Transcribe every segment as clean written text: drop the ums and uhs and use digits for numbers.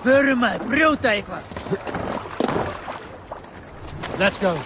Förum að brjóta eitthvað. Let's go.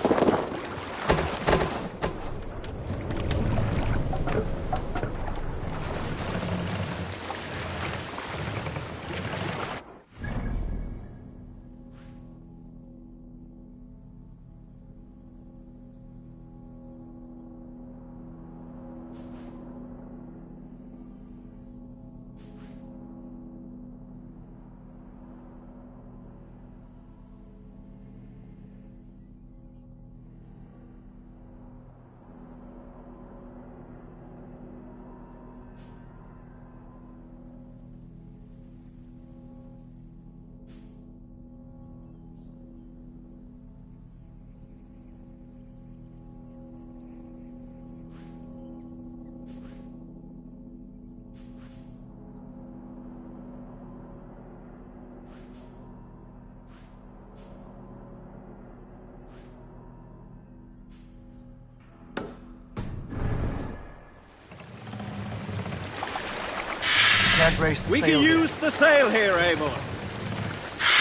We can use the sail here, Eivor.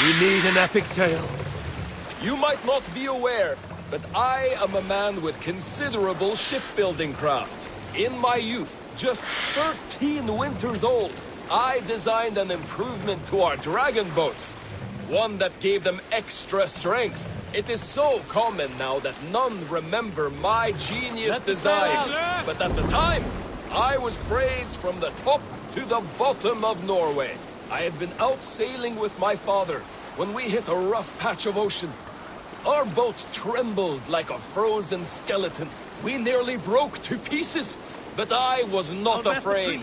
We need an epic tale. You might not be aware, but I am a man with considerable shipbuilding craft. In my youth, just 13 winters old, I designed an improvement to our dragon boats. One that gave them extra strength. It is so common now that none remember my genius design. But at the time, I was praised from the top to the bottom of Norway. I had been out sailing with my father when we hit a rough patch of ocean. Our boat trembled like a frozen skeleton. We nearly broke to pieces, but I was not afraid.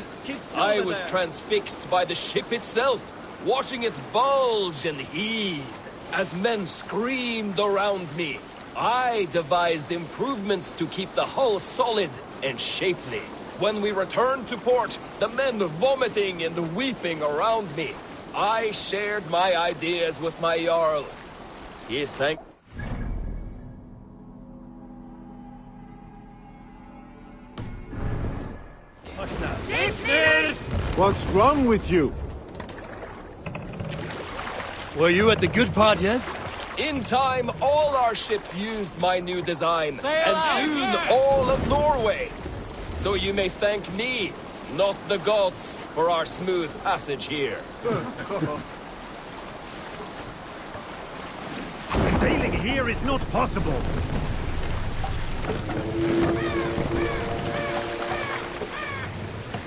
I was transfixed by the ship itself, watching it bulge and heave. As men screamed around me, I devised improvements to keep the hull solid and shapely. When we returned to port, the men vomiting and weeping around me, I shared my ideas with my Jarl. He thanked... What's wrong with you? Were you at the good part yet? In time, all our ships used my new design, and soon all of Norway. So you may thank me, not the gods, for our smooth passage here. Sailing here is not possible.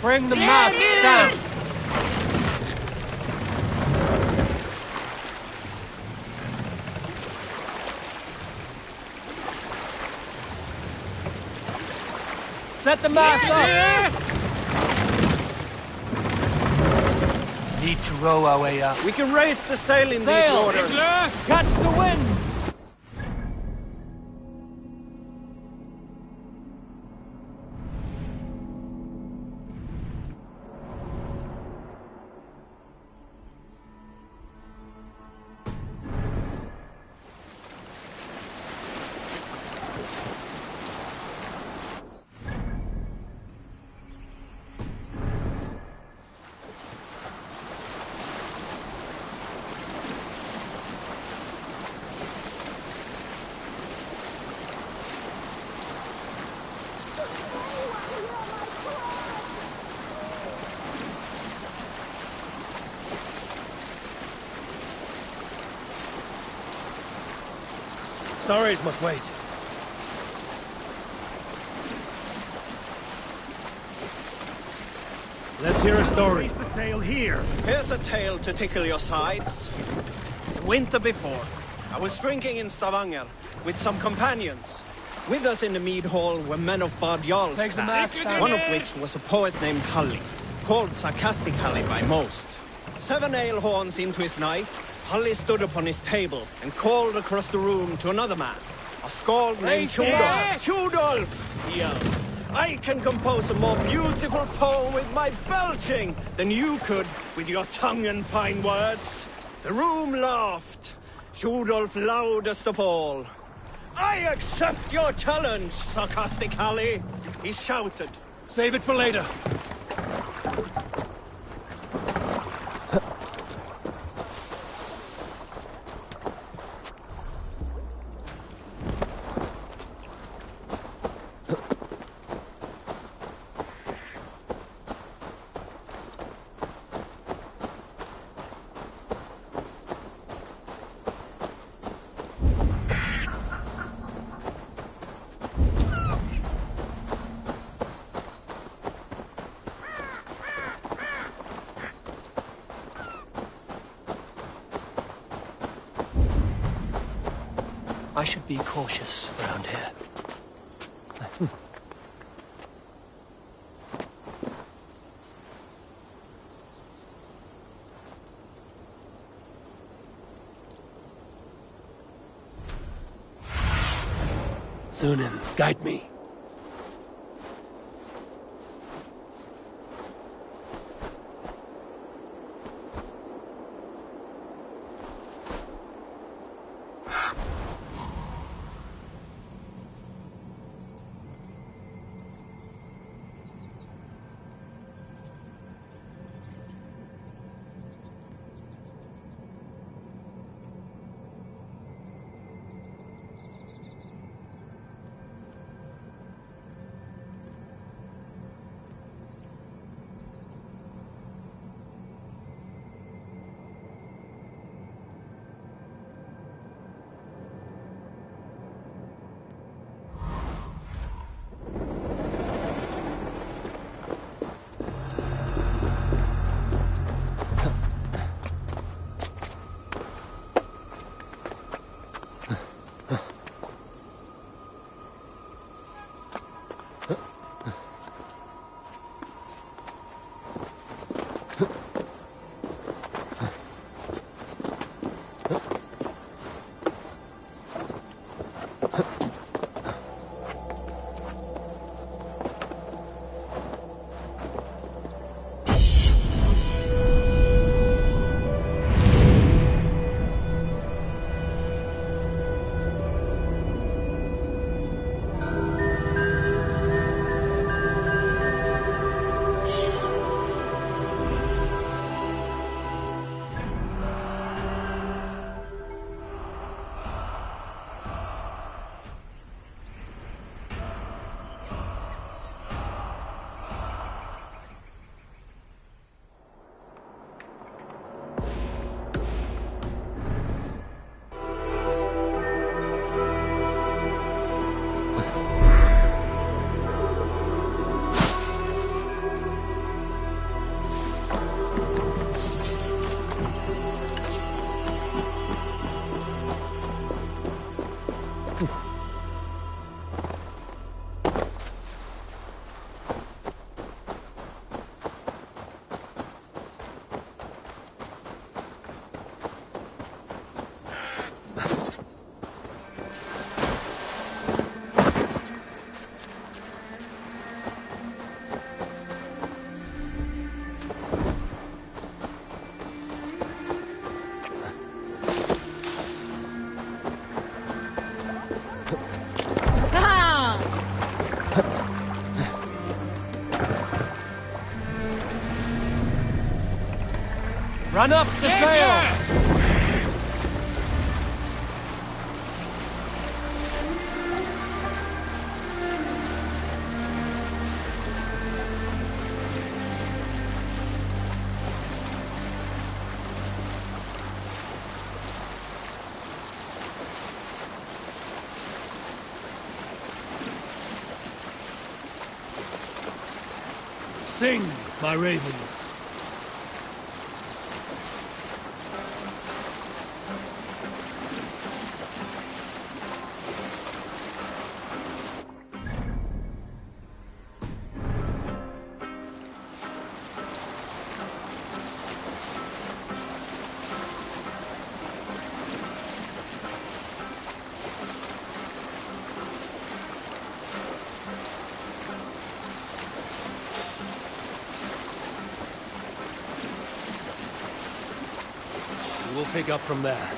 Bring the mast down. Set the mast up! Need to row our way up. We can raise the sail in these waters. Catch the wind! Stories must wait. Let's hear a story. Raise the sail here. Here's a tale to tickle your sides. The winter before, I was drinking in Stavanger with some companions. With us in the mead hall were men of Bard Jarl's class, one of which was a poet named Halli, called sarcastic Halli by most. 7 ale horns into his night, Halli stood upon his table and called across the room to another man, a skald named Tjodolf. Tjodolf, he yelled, I can compose a more beautiful poem with my belching than you could with your tongue and fine words. The room laughed, Tjodolf loudest of all. I accept your challenge, sarcastic Halli, he shouted. Save it for later. I should be cautious around here. Zunin, guide me. Run up the sail! Sing, my ravens. We'll pick up from there.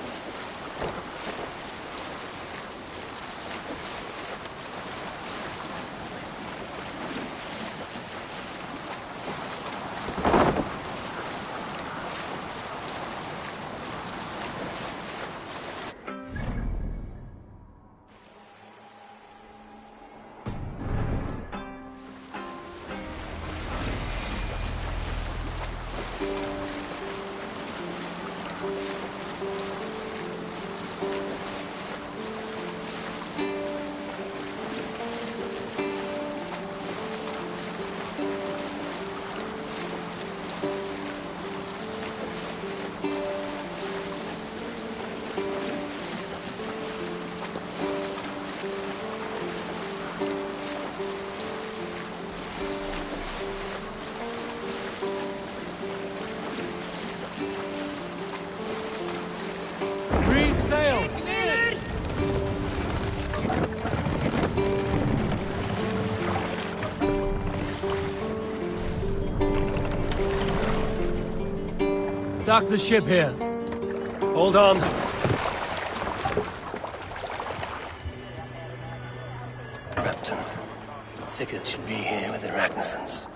dock the ship here. Hold on. Repton. Sigurd should be here with the Ragnarsons.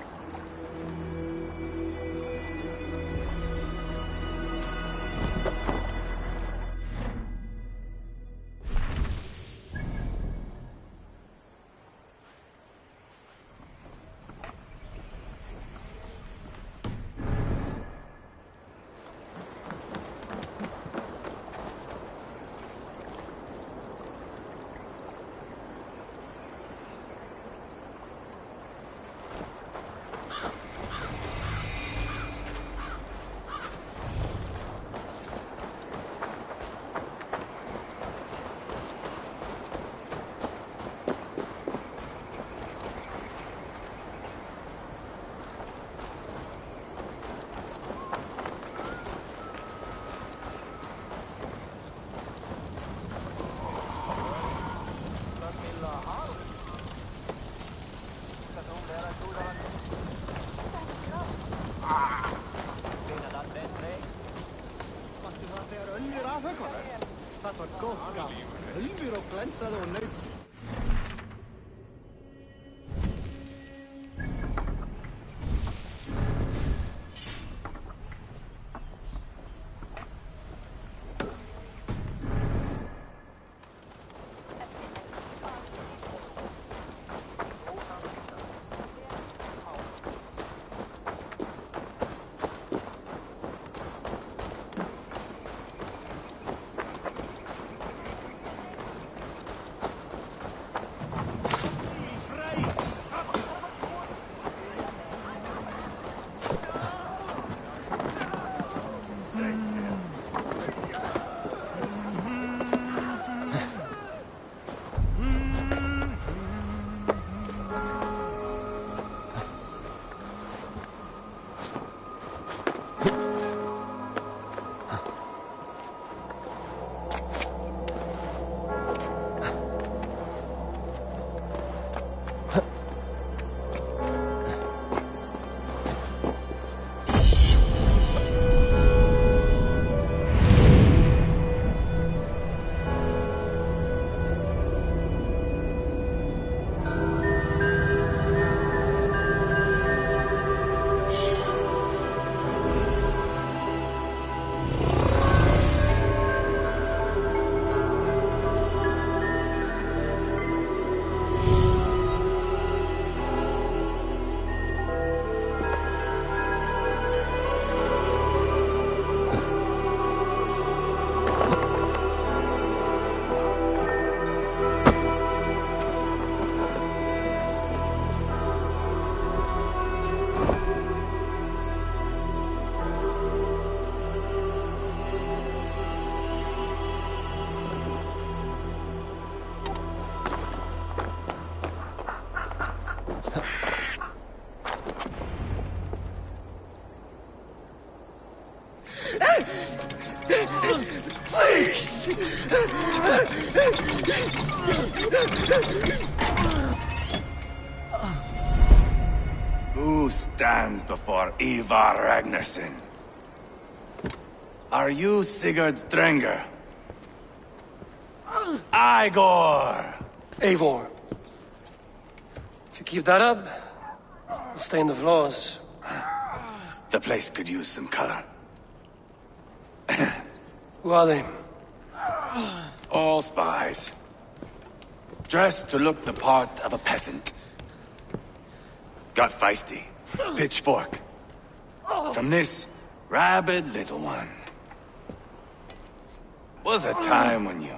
Who stands before Ivar Ragnarsson? Are you Sigurd Drenger? Igor! Eivor. If you keep that up, you'll stay in the floors. The place could use some color. Who are they? All spies. Dressed to look the part of a peasant. Got feisty. Pitchfork. From this rabid little one. Was a time when you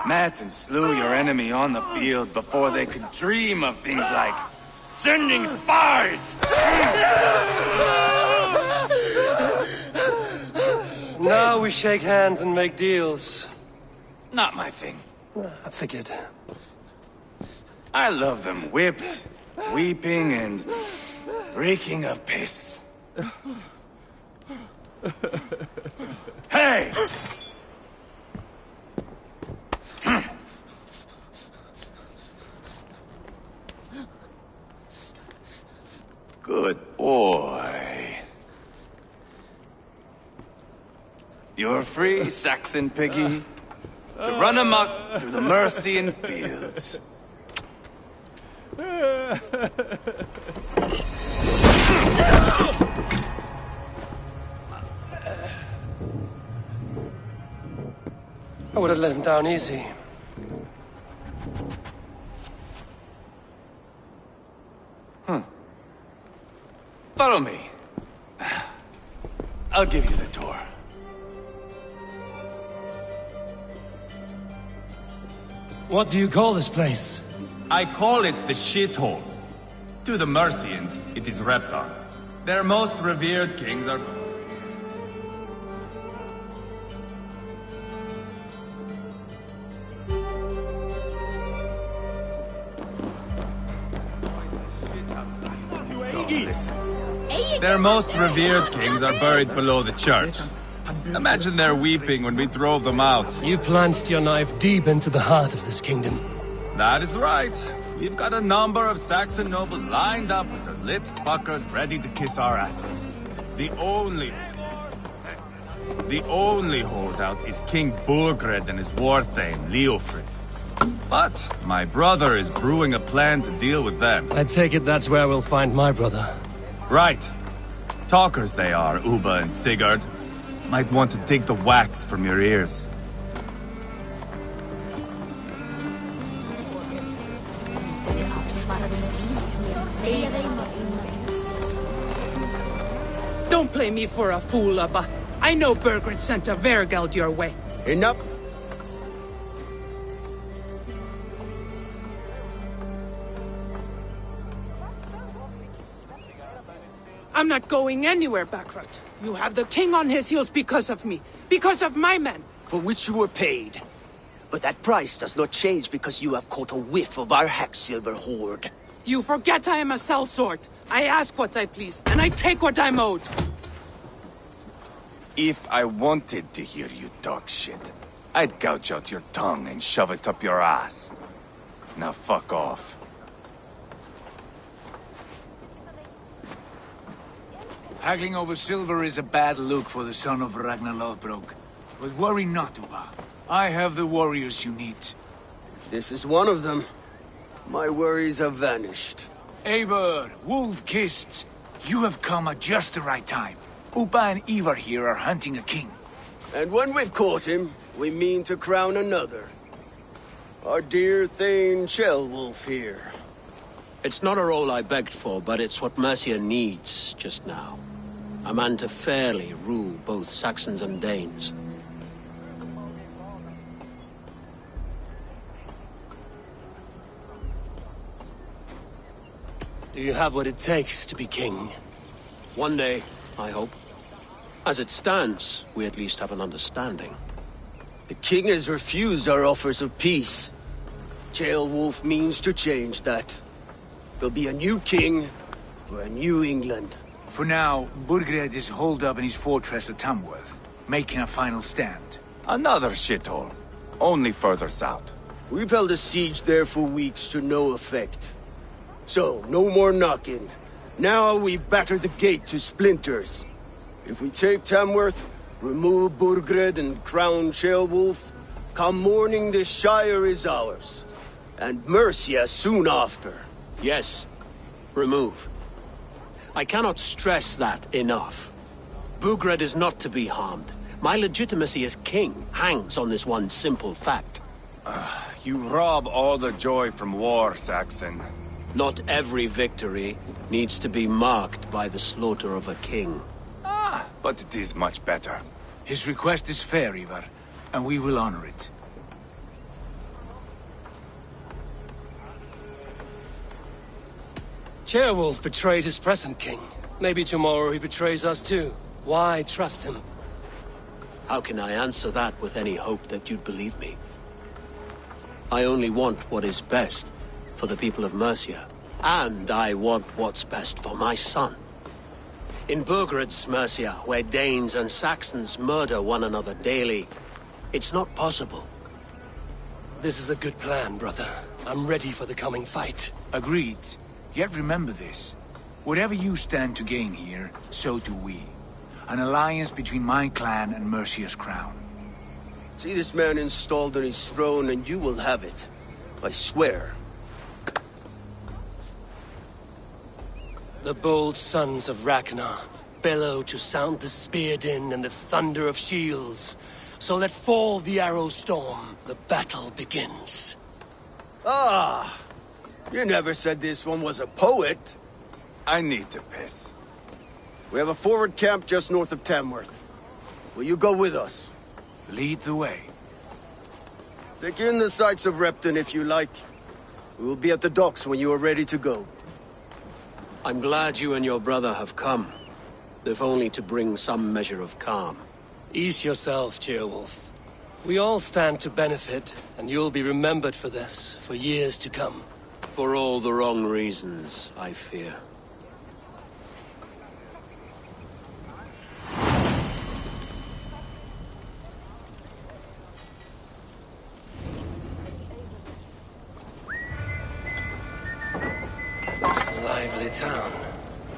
met and slew your enemy on the field before they could dream of things like sending spies! Now we shake hands and make deals. Not my thing. I figured. I love them whipped, weeping, and reeking of piss. Hey! Good boy. You're free, Saxon piggy, to run amok through the Mercian fields. I would have let him down easy. Follow me. I'll give you the tour. What do you call this place? I call it the shithole. To the Mercians, it is Repton. Their most revered kings are... Their most revered kings are buried below the church. Imagine their weeping when we drove them out. You plunged your knife deep into the heart of this kingdom. That is right. We've got a number of Saxon nobles lined up with their lips puckered, ready to kiss our asses. The only holdout is King Burgred and his war thane, Leofrid. But my brother is brewing a plan to deal with them. I take it that's where we'll find my brother. Right. Talkers they are, Uba and Sigurd. Might want to dig the wax from your ears. Don't play me for a fool, Ubba. I know Burgred sent a Vergeld your way. Enough. I'm not going anywhere, Backrot. You have the king on his heels because of me. Because of my men. For which you were paid. But that price does not change because you have caught a whiff of our Hacksilver hoard. You forget I am a sellsword. I ask what I please, and I take what I'm owed. If I wanted to hear you talk shit, I'd gouge out your tongue and shove it up your ass. Now fuck off. Haggling over silver is a bad look for the son of Ragnar Lothbrok. But worry not, Uba. I have the warriors you need. This is one of them. My worries have vanished. Eivor, Wolf-Kissed, you have come at just the right time. Uba and Ivar here are hunting a king. And when we've caught him, we mean to crown another. Our dear Thane Ceolwulf here. It's not a role I begged for, but it's what Mercia needs just now. A man to fairly rule both Saxons and Danes. Do you have what it takes to be king? One day, I hope. As it stands, we at least have an understanding. The king has refused our offers of peace. Ceolwulf means to change that. There'll be a new king for a new England. For now, Burgred is holed up in his fortress at Tamworth, making a final stand. Another shithole. Only further south. We've held a siege there for weeks to no effect. So, no more knocking. Now we batter the gate to splinters. If we take Tamworth, remove Burgred and crown Ceolwulf, come morning the Shire is ours. And Mercia soon after. Yes, remove. I cannot stress that enough. Burgred is not to be harmed. My legitimacy as king hangs on this one simple fact. You rob all the joy from war, Saxon. Not every victory needs to be marked by the slaughter of a king. But it is much better. His request is fair, Ivar, and we will honor it. Ceolwulf betrayed his present king. Maybe tomorrow he betrays us too. Why trust him? How can I answer that with any hope that you'd believe me? I only want what is best for the people of Mercia. And I want what's best for my son. In Burgred's Mercia, where Danes and Saxons murder one another daily, it's not possible. This is a good plan, brother. I'm ready for the coming fight. Agreed. Yet remember this. Whatever you stand to gain here, so do we. an alliance between my clan and Mercia's crown. See this man installed on his throne and you will have it. I swear. The bold sons of Ragnar bellow to sound the spear din and the thunder of shields. So let fall the arrow storm. The battle begins. Ah! You never said this one was a poet. I need to piss. We have a forward camp just north of Tamworth. Will you go with us? Lead the way. Take in the sights of Repton if you like. We will be at the docks when you are ready to go. I'm glad you and your brother have come, if only to bring some measure of calm. Ease yourself, Ceolwulf. We all stand to benefit, and you'll be remembered for this, for years to come. For all the wrong reasons, I fear. Lively town.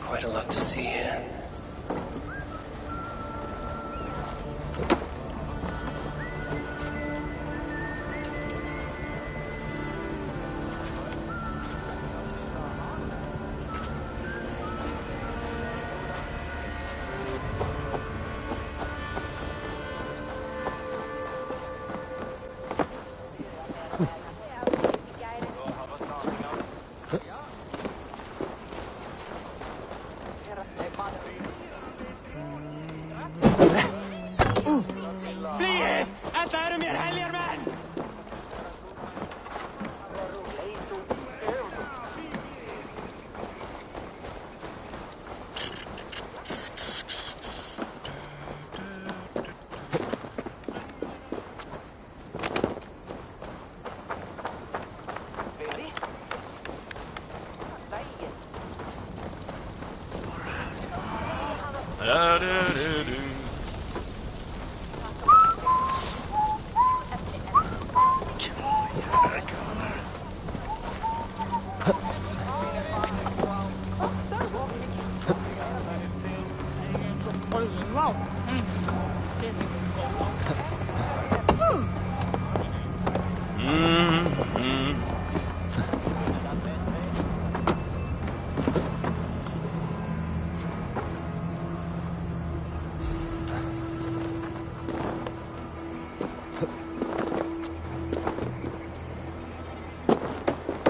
Quite a lot to see here.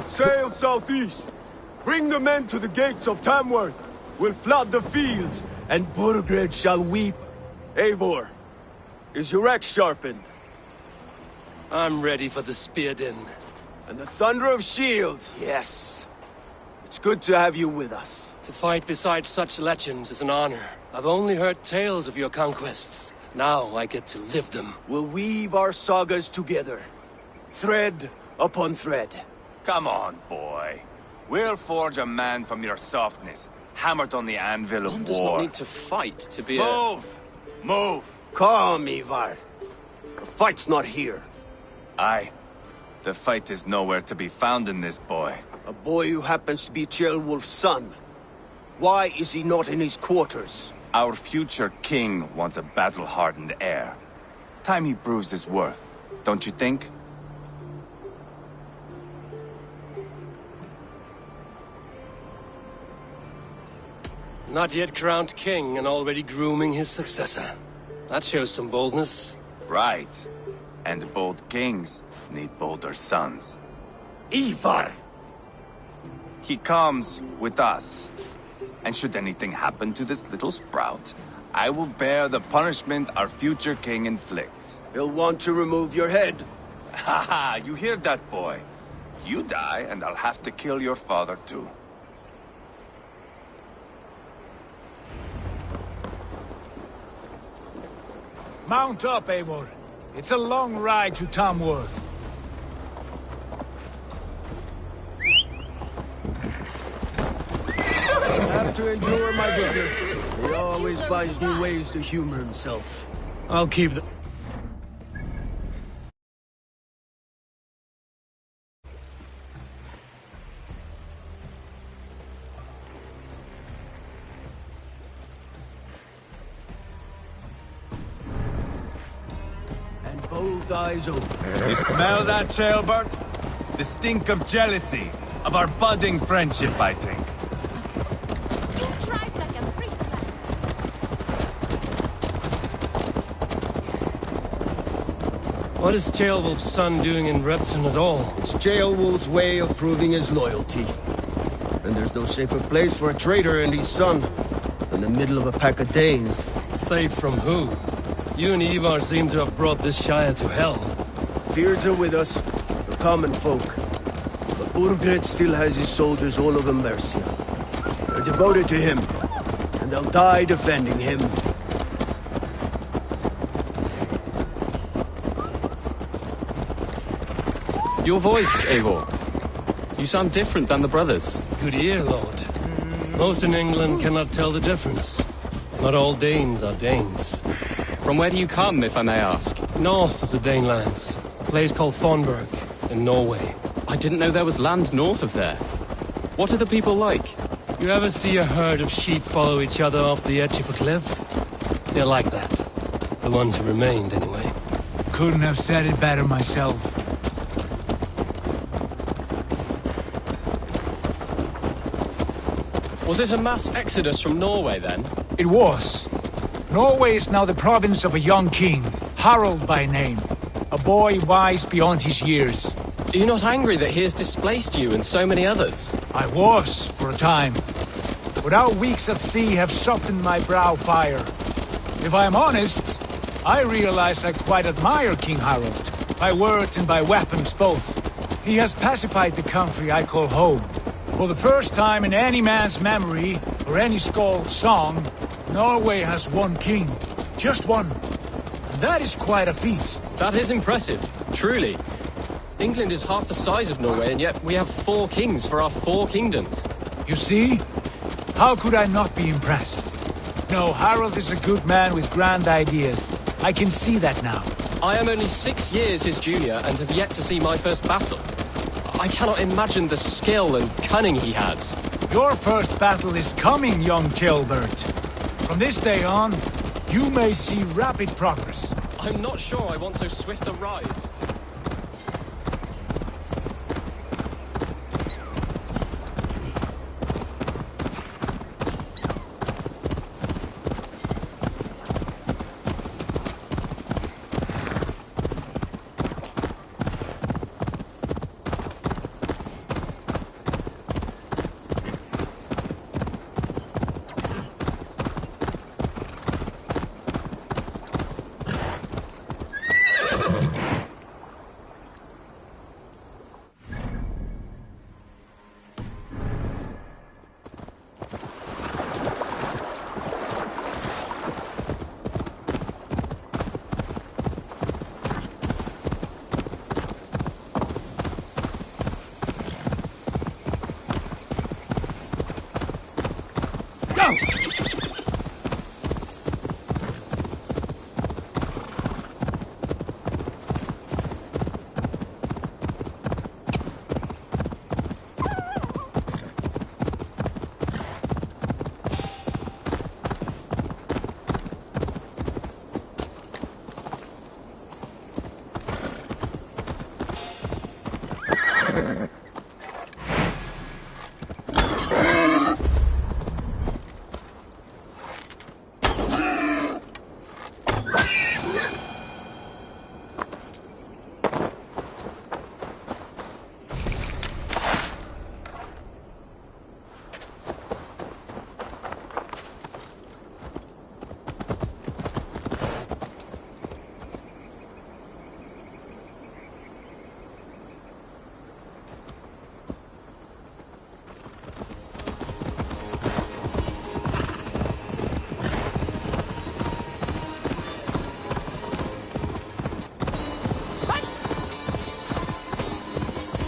Sail southeast. Bring the men to the gates of Tamworth. We'll flood the fields, and Burgred shall weep. Eivor, is your axe sharpened? I'm ready for the spear din. And the thunder of shields, yes. It's good to have you with us. To fight beside such legends is an honor. I've only heard tales of your conquests. Now I get to live them. We'll weave our sagas together. Thread upon thread. Come on, boy. We'll forge a man from your softness, hammered on the anvil of One war. does not need to fight to be Move! Move! Calm, Ivar. The fight's not here. Aye. The fight is nowhere to be found in this boy. A boy who happens to be Ceolwulf's son. Why is he not in his quarters? Our future king wants a battle-hardened heir. Time he proves his worth, don't you think? Not yet crowned king and already grooming his successor. That shows some boldness. Right. And bold kings need bolder sons. Ivar! He comes with us. And should anything happen to this little sprout, I will bear the punishment our future king inflicts. He'll want to remove your head. Haha, you hear that, boy? You die, and I'll have to kill your father, too. Mount up, Eivor. It's a long ride to Tamworth. Have to endure, my brother. He always finds new ways to humor himself. I'll keep the... both eyes open. You smell that, Jailbird? The stink of jealousy, of our budding friendship, I think. You drive like a priest. What is Ceolwulf's son doing in Repton at all? It's Ceolwulf's way of proving his loyalty. And there's no safer place for a traitor and his son than the middle of a pack of Danes. Safe from who? You and Ivar seem to have brought this Shire to hell. Fears are with us, the common folk. But Urgred still has his soldiers all over Mercia. They're devoted to him, and they'll die defending him. Your voice, Eivor. You sound different than the brothers. Good ear, Lord. Most in England cannot tell the difference. Not all Danes are Danes. From where do you come, if I may ask? North of the Danelands. A place called Thornburg, in Norway. I didn't know there was land north of there. What are the people like? You ever see a herd of sheep follow each other off the edge of a cliff? They're like that. The ones who remained, anyway. Couldn't have said it better myself. Was it a mass exodus from Norway, then? It was. Norway is now the province of a young king, Harald by name. A boy wise beyond his years. Are you not angry that he has displaced you and so many others? I was, for a time. But our weeks at sea have softened my brow fire. If I am honest, I realize I quite admire King Harald. By words and by weapons both. He has pacified the country I call home. For the first time in any man's memory, or any skald's song, Norway has one king. Just one. And that is quite a feat. That is impressive, truly. England is half the size of Norway, and yet we have 4 kings for our 4 kingdoms. You see? How could I not be impressed? No, Harald is a good man with grand ideas. I can see that now. I am only 6 years his junior and have yet to see my first battle. I cannot imagine the skill and cunning he has. Your first battle is coming, young Jailbird. From this day on, you may see rapid progress. I'm not sure I want so swift a ride.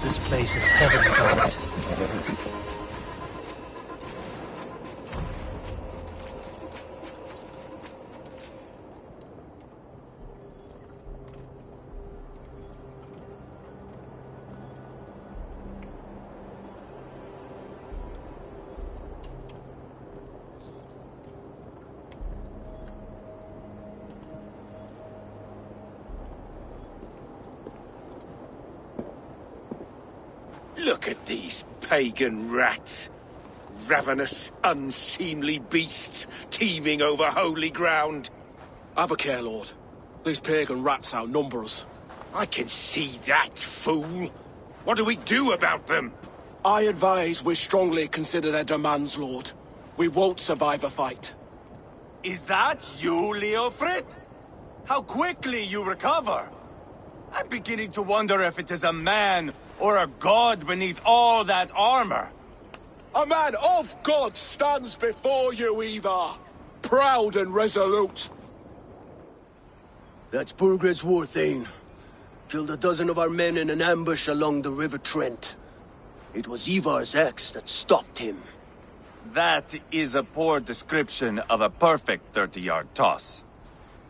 This place is heavily guarded. Look at these pagan rats. Ravenous, unseemly beasts teeming over holy ground. Have a care, Lord. These pagan rats outnumber us. I can see that, fool. What do we do about them? I advise we strongly consider their demands, Lord. We won't survive a fight. Is that you, Leofrid? How quickly you recover! I'm beginning to wonder if it is a man or a god beneath all that armor. A man of God stands before you, Eva. Proud and resolute. That's Burgred's war, Thane. Killed a dozen of our men in an ambush along the River Trent. It was Ivar's axe that stopped him. That is a poor description of a perfect 30-yard toss.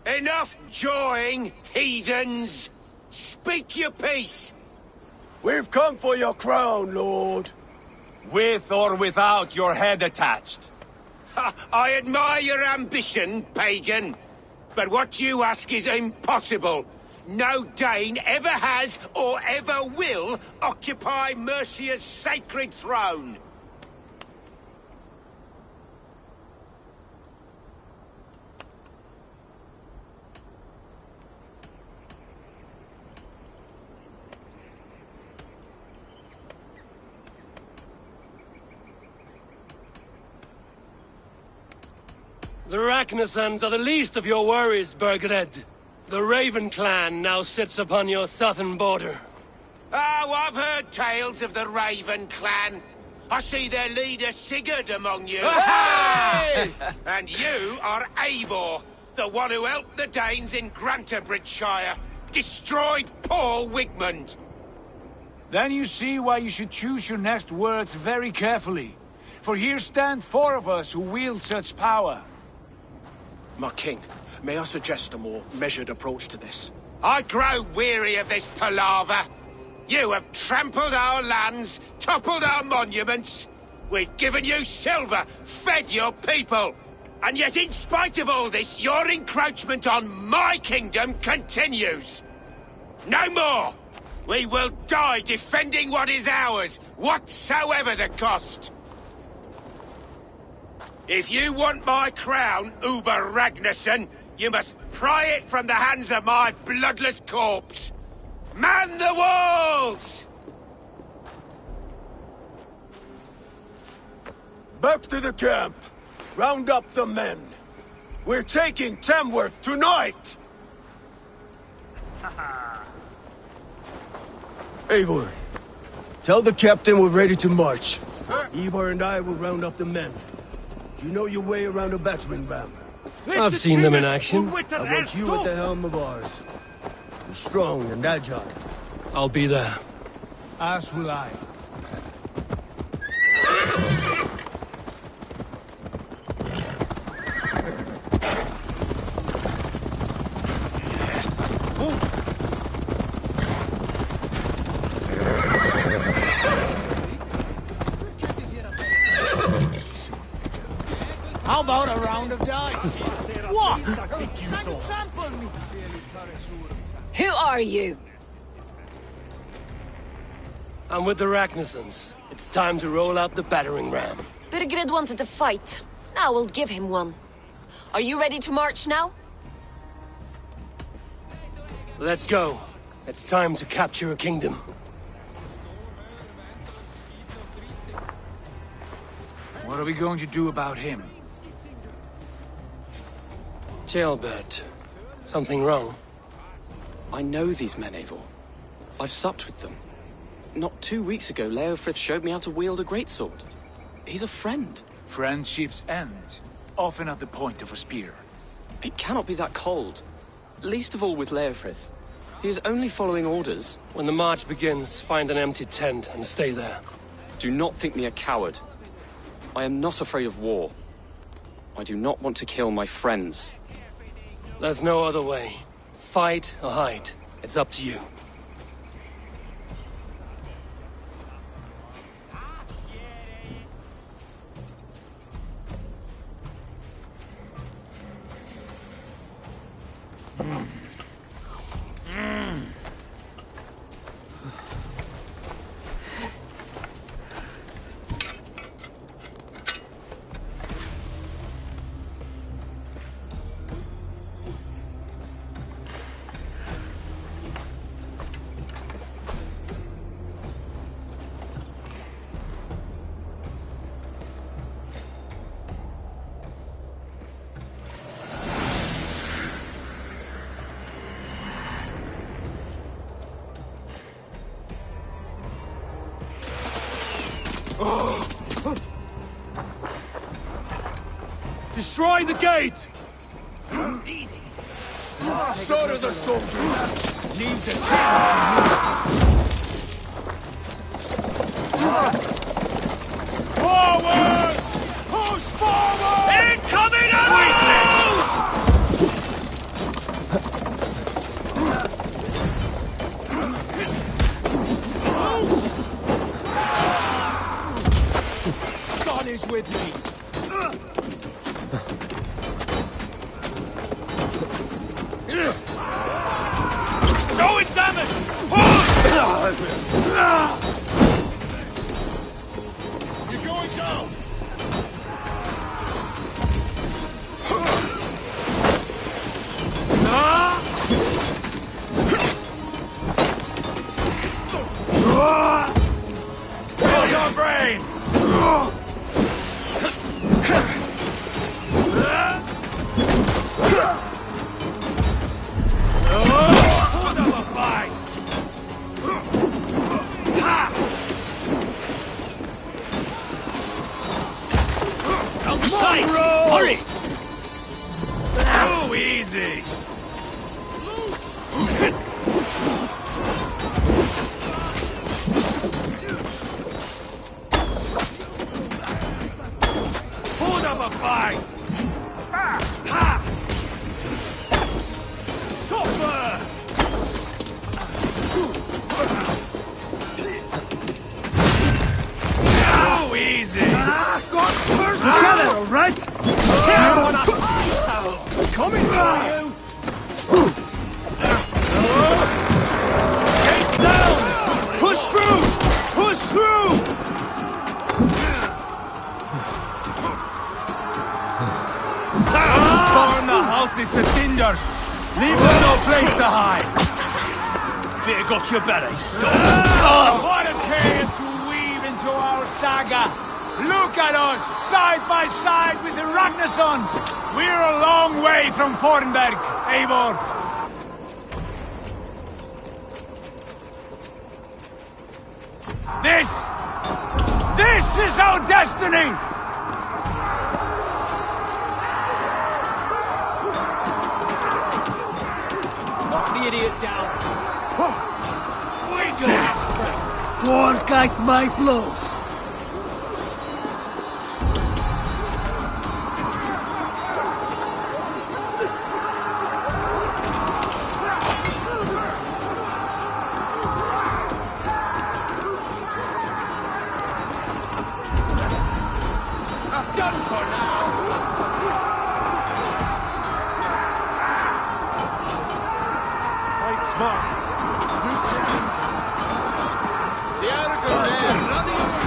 Enough jawing, heathens! Speak your piece! We've come for your crown, Lord. With or without your head attached. I admire your ambition, pagan. But what you ask is impossible. No Dane ever has or ever will occupy Mercia's sacred throne. The Ragnarsons are the least of your worries, Burgred. The Raven clan now sits upon your southern border. Oh, I've heard tales of the Raven clan. I see their leader Sigurd among you. Hey! And you are Eivor, the one who helped the Danes in Grantabridgeshire, destroyed poor Wigmund. Then you see why you should choose your next words very carefully. For here stand 4 of us who wield such power. My king, may I suggest a more measured approach to this? I grow weary of this palaver. You have trampled our lands, toppled our monuments. We've given you silver, fed your people. And yet in spite of all this, your encroachment on my kingdom continues. No more! We will die defending what is ours, whatsoever the cost. If you want my crown, Uber Ragnarsson, you must pry it from the hands of my bloodless corpse. Man the walls! Back to the camp. Round up the men. We're taking Tamworth tonight! Eivor, tell the captain we're ready to march. Eivor and I will round up the men. Do you know your way around a battering ram? I've seen them in action. I want you at the helm of ours. You're strong and agile. I'll be there. As will I. How about a round of dice? What? Who are you? I'm with the Ragnarsons. It's time to roll out the battering ram. Burgred wanted to fight. Now we'll give him one. Are you ready to march now? Let's go. It's time to capture a kingdom. What are we going to do about him? Jailbird. Something wrong? I know these men, Eivor. I've supped with them. Not 2 weeks ago, Leofrith showed me how to wield a greatsword. He's a friend. Friendships end, often at the point of a spear. It cannot be that cold. Least of all with Leofrith. He is only following orders. When the march begins, find an empty tent and stay there. Do not think me a coward. I am not afraid of war. I do not want to kill my friends. There's no other way. Fight or hide. It's up to you. Destroy the gate! Slaughter the soldiers! Leave the forward! Push forward! Incoming God is with me! Show it, damn it! You're going down! Spill your brains! Hurry! Oh, easy! Hold up a fight! Ha! Suffer! Oh, easy! God first! Together, all right? Coming for you! Gates down! Push through! Push through! Burn the houses to cinders! Leave them no place to hide! Fear got your belly. What a tale to weave into our saga! Look at us, side by side with the Ragnarsons! We're a long way from Fornberg, Eivor! This is our destiny! Knock the idiot down. We go! Forget my blows. Done for now! Fight smart. The arrogant man running away.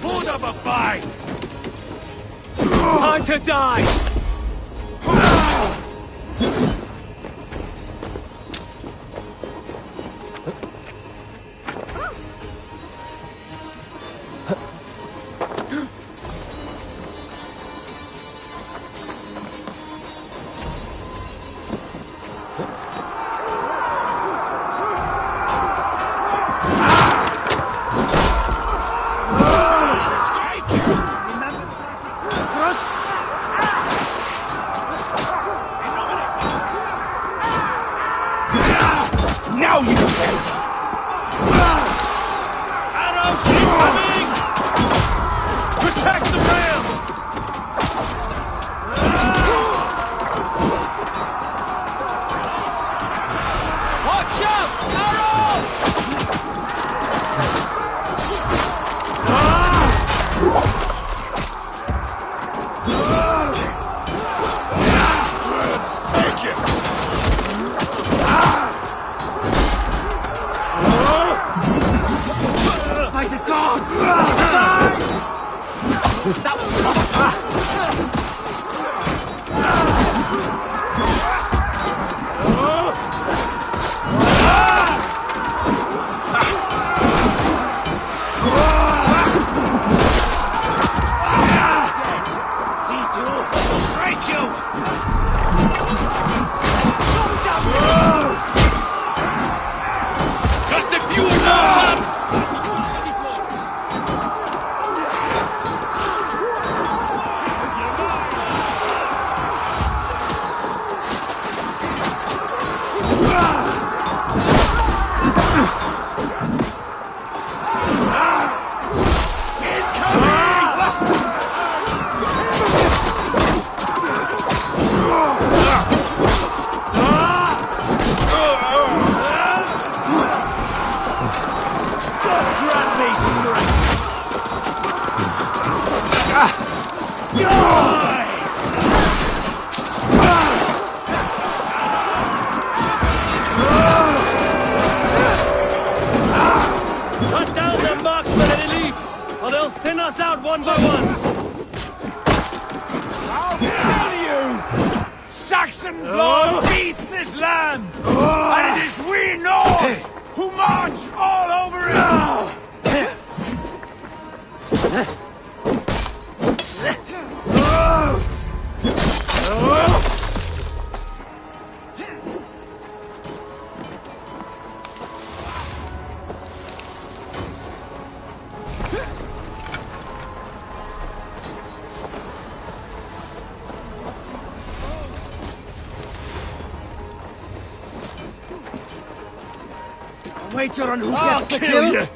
Put up a fight! Time to die! Wager on who gets the kill? You.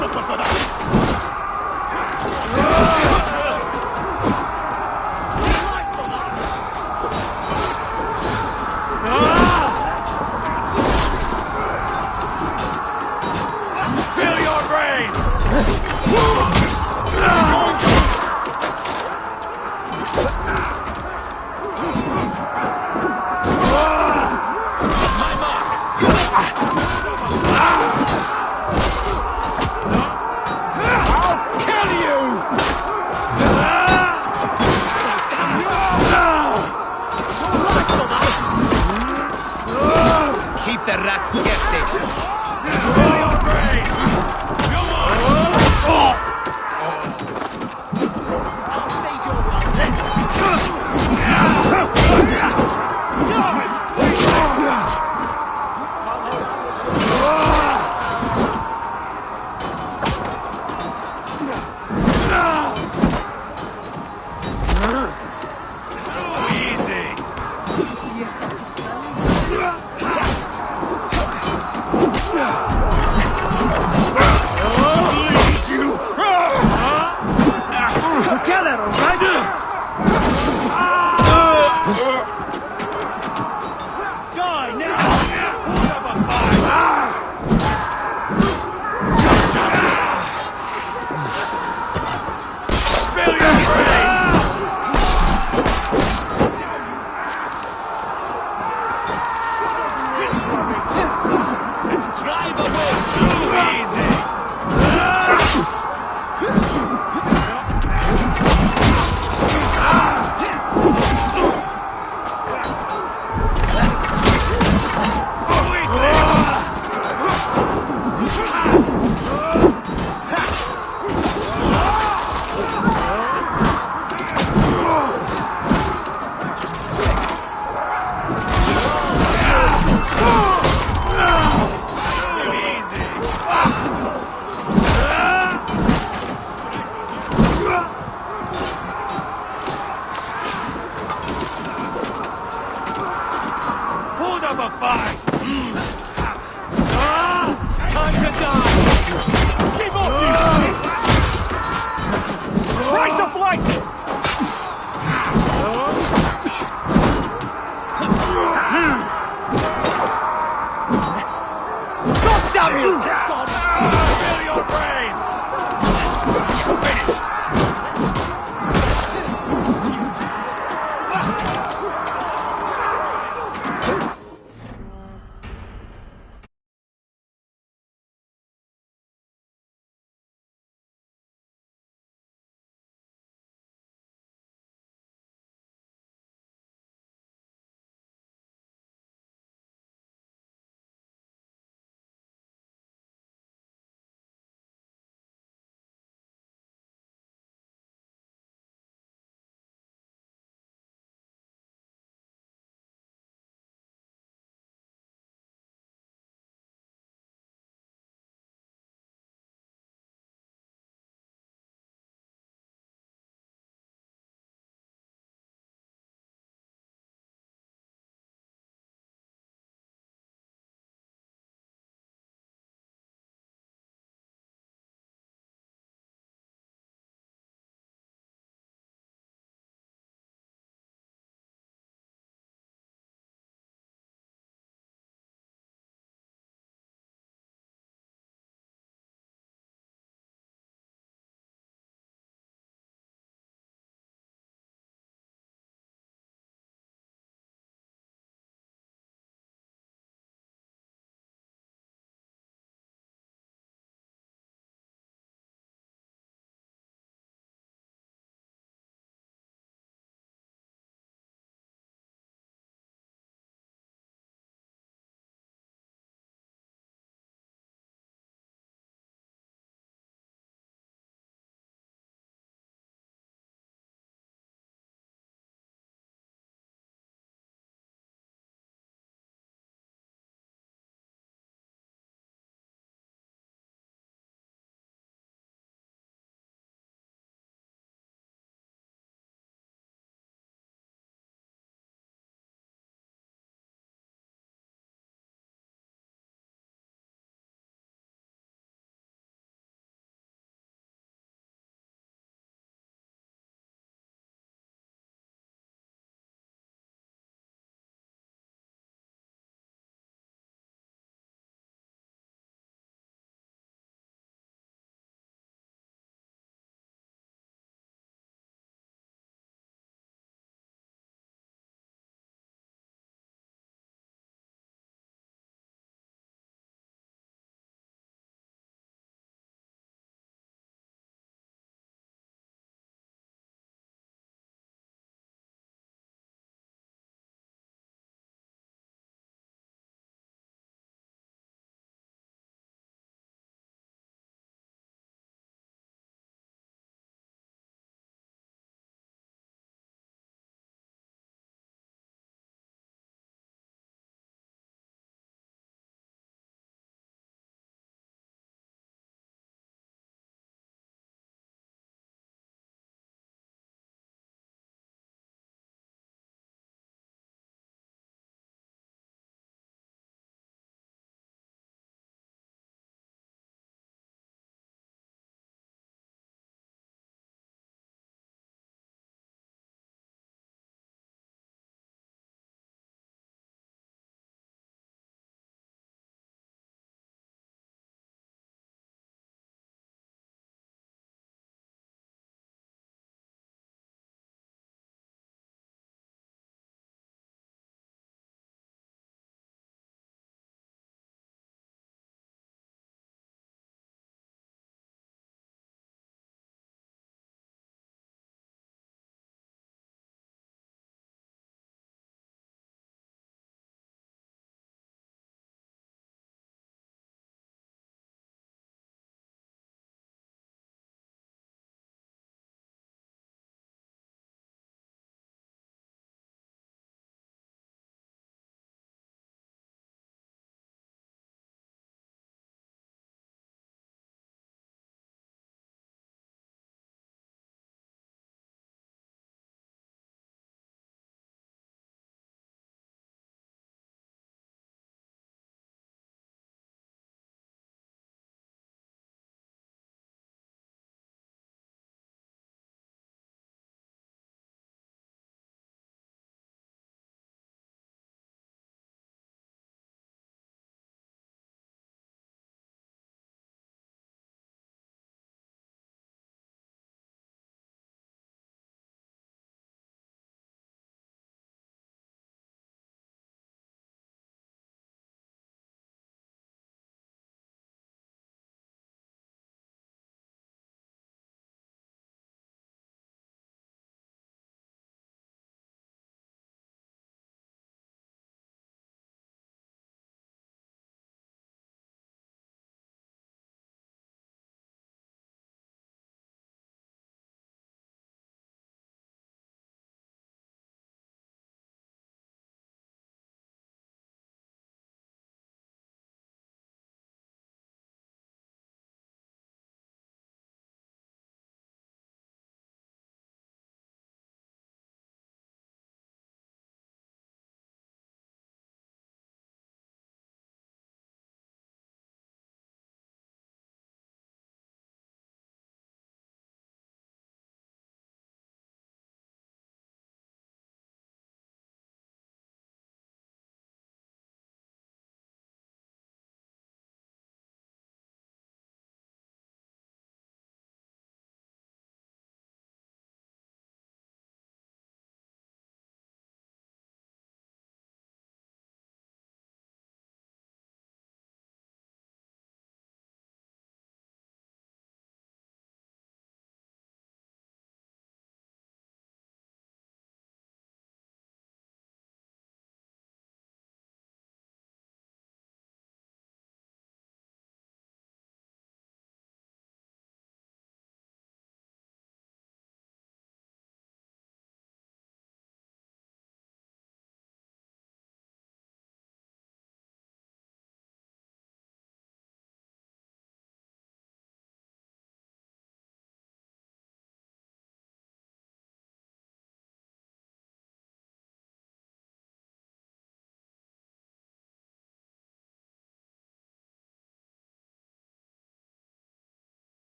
Suffer for that!